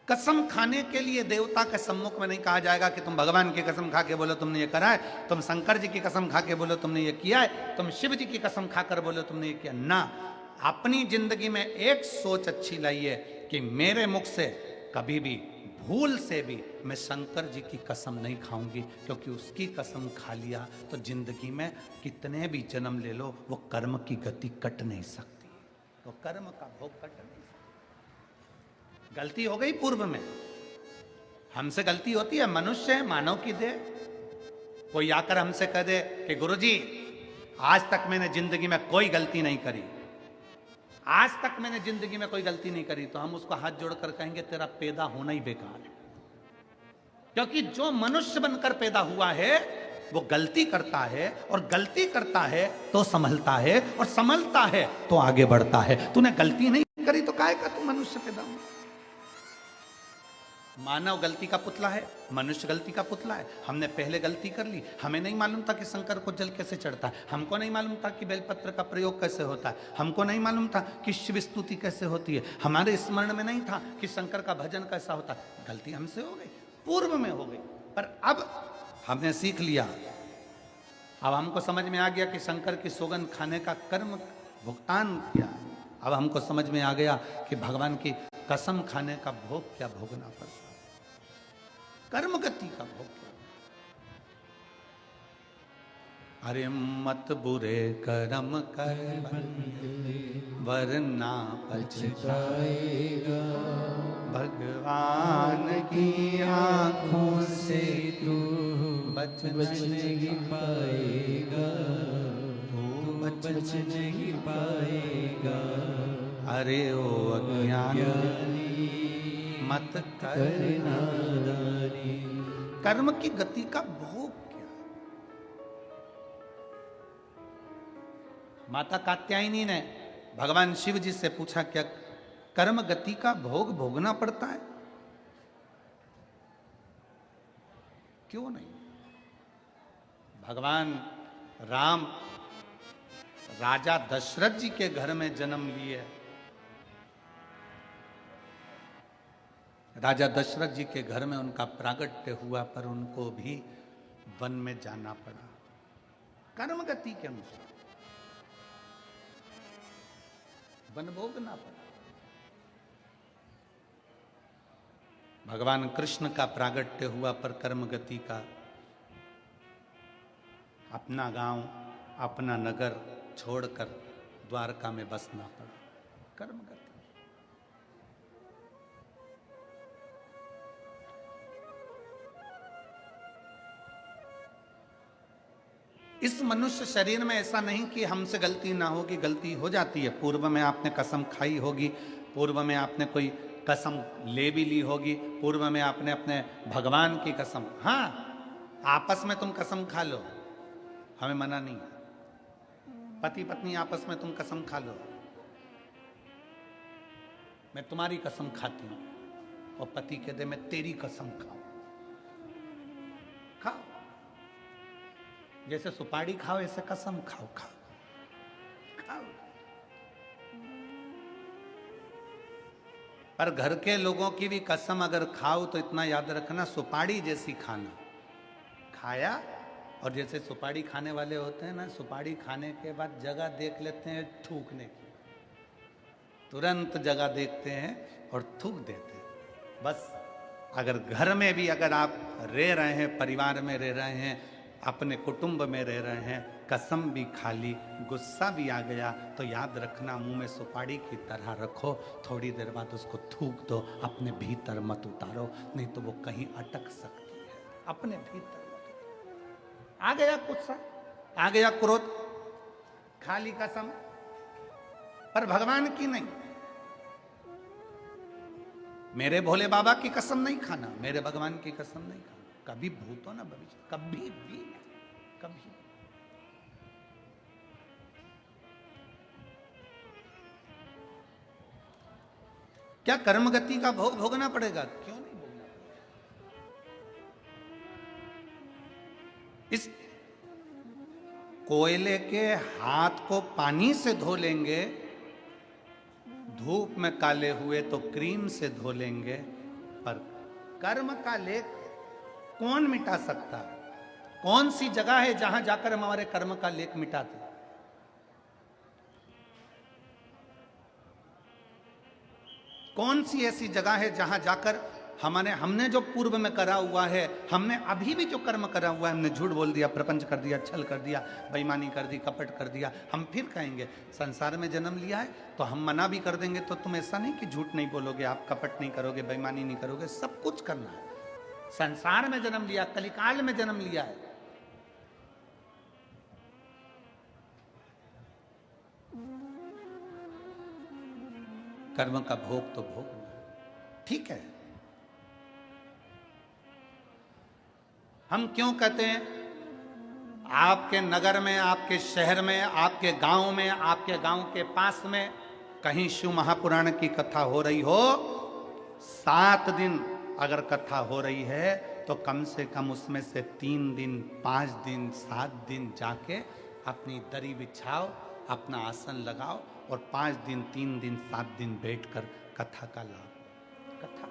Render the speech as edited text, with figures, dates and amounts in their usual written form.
कसम खाने के लिए देवता के सम्मुख में नहीं कहा जाएगा कि तुम भगवान की कसम खा के बोलो तुमने ये करा है, तुम शंकर जी की कसम खा के बोलो तुमने ये किया है, तुम शिव जी की कसम खाकर बोलो तुमने ये किया ना। अपनी जिंदगी में एक सोच अच्छी लाइए कि मेरे मुख से कभी भी भूल से भी मैं शंकर जी की कसम नहीं खाऊंगी, क्योंकि उसकी कसम खा लिया तो जिंदगी में कितने भी जन्म ले लो वो कर्म की गति कट नहीं सकती, तो कर्म का भोग कट नहीं सकता। गलती हो गई पूर्व में, हमसे गलती होती है, मनुष्य है, मानव की देह। कोई आकर हमसे कह दे कि गुरुजी आज तक मैंने जिंदगी में कोई गलती नहीं करी, आज तक मैंने जिंदगी में कोई गलती नहीं करी, तो हम उसको हाथ जोड़कर कहेंगे तेरा पैदा होना ही बेकार है। क्योंकि जो मनुष्य बनकर पैदा हुआ है वो गलती करता है, और गलती करता है तो संभलता है, और संभलता है तो आगे बढ़ता है। तूने गलती नहीं करी तो काहे का तू मनुष्य पैदा हुआ? मानव गलती का पुतला है, मनुष्य गलती का पुतला है। हमने पहले गलती कर ली, हमें नहीं मालूम था कि शंकर को जल कैसे चढ़ता है, हमको नहीं मालूम था कि बेलपत्र का प्रयोग कैसे होता है, हमको नहीं मालूम था कि शिव स्तुति कैसे होती है, हमारे स्मरण में नहीं था कि शंकर का भजन कैसा होता है। गलती हमसे हो गई, पूर्व में हो गई, पर अब हमने सीख लिया। अब हमको समझ में आ गया कि शंकर की सौगंध खाने का कर्म भुगतान किया। अब हमको समझ में आ गया कि भगवान की कसम खाने का भोग क्या भोगना पड़ता, कर्म गति का भोग क्या। अरे मत बुरे कर्म कर वरना पछताएगा, भगवान की आंखों से तू बच नहीं पाएगा, तू बच नहीं पाएगा। अरे ओ अज्ञानी मत करना दानी। कर्म की गति का भोग क्या? माता कात्यायनी ने भगवान शिव जी से पूछा क्या कर्म गति का भोग भोगना पड़ता है? क्यों नहीं? भगवान राम राजा दशरथ जी के घर में जन्म लिए, राजा दशरथ जी के घर में उनका प्रागट्य हुआ, पर उनको भी वन में जाना पड़ा कर्म गति के अनुसार, वन भोगना पड़ा। भगवान कृष्ण का प्रागट्य हुआ, पर कर्म गति का अपना गांव अपना नगर छोड़कर द्वारका में बसना पड़ा, कर्म गति। इस मनुष्य शरीर में ऐसा नहीं कि हमसे गलती ना होगी, गलती हो जाती है। पूर्व में आपने कसम खाई होगी, पूर्व में आपने कोई कसम ले भी ली होगी, पूर्व में आपने अपने भगवान की कसम, हाँ आपस में तुम कसम खा लो, हमें मना नहीं। पति पत्नी आपस में तुम कसम खा लो, मैं तुम्हारी कसम खाती हूं, और पति कह दे मैं तेरी कसम खाऊं, खाओ। जैसे सुपारी खाओ ऐसे कसम खाओ, खाओ। पर घर के लोगों की भी कसम अगर खाओ तो इतना याद रखना सुपारी जैसी खाना, खाया। और जैसे सुपारी खाने वाले होते हैं ना, सुपारी खाने के बाद जगह देख लेते हैं थूकने की, तुरंत जगह देखते हैं और थूक देते हैं। बस अगर घर में भी अगर आप रह रहे हैं, परिवार में रह रहे हैं, अपने कुटुंब में रह रहे हैं, कसम भी खा ली, गुस्सा भी आ गया, तो याद रखना मुंह में सुपारी की तरह रखो, थोड़ी देर बाद उसको थूक दो, अपने भीतर मत उतारो, नहीं तो वो कहीं अटक सकती है। अपने भीतर मत। आ गया गुस्सा, आ गया क्रोध, खा ली कसम, पर भगवान की नहीं। मेरे भोले बाबा की कसम नहीं खाना, मेरे भगवान की कसम नहीं खाना, कभी भूतो ना भविष्य, कभी भी नहीं, कभी। क्या कर्म गति का भोग भोगना पड़ेगा? क्यों नहीं भोगना पड़ेगा? इस कोयले के हाथ को पानी से धो लेंगे, धूप में काले हुए तो क्रीम से धो लेंगे, पर कर्म का लेख कौन मिटा सकता है? कौन सी जगह है जहां जाकर हम हमारे कर्म का लेख मिटाते? कौन सी ऐसी जगह है जहां जाकर हमने जो पूर्व में करा हुआ है, हमने अभी भी जो कर्म करा हुआ है, हमने झूठ बोल दिया, प्रपंच कर दिया, छल कर दिया, बेईमानी कर दी, कपट कर दिया, हम फिर कहेंगे संसार में जन्म लिया है तो हम मना भी कर देंगे, तो तुम ऐसा नहीं कि झूठ नहीं बोलोगे, आप कपट नहीं करोगे, बेईमानी नहीं करोगे, सब कुछ करना है। संसार में जन्म लिया, कलिकाल में जन्म लिया है। कर्म का भोग तो भोग, ठीक है। हम क्यों कहते हैं आपके नगर में, आपके शहर में, आपके गांव में, आपके गांव के पास में कहीं शिव महापुराण की कथा हो रही हो, 7 दिन अगर कथा हो रही है तो कम से कम उसमें से 3 दिन, 5 दिन, 7 दिन जाके अपनी दरी बिछाओ, अपना आसन लगाओ और 5 दिन, 3 दिन, 7 दिन बैठकर कथा का लाभ। कथा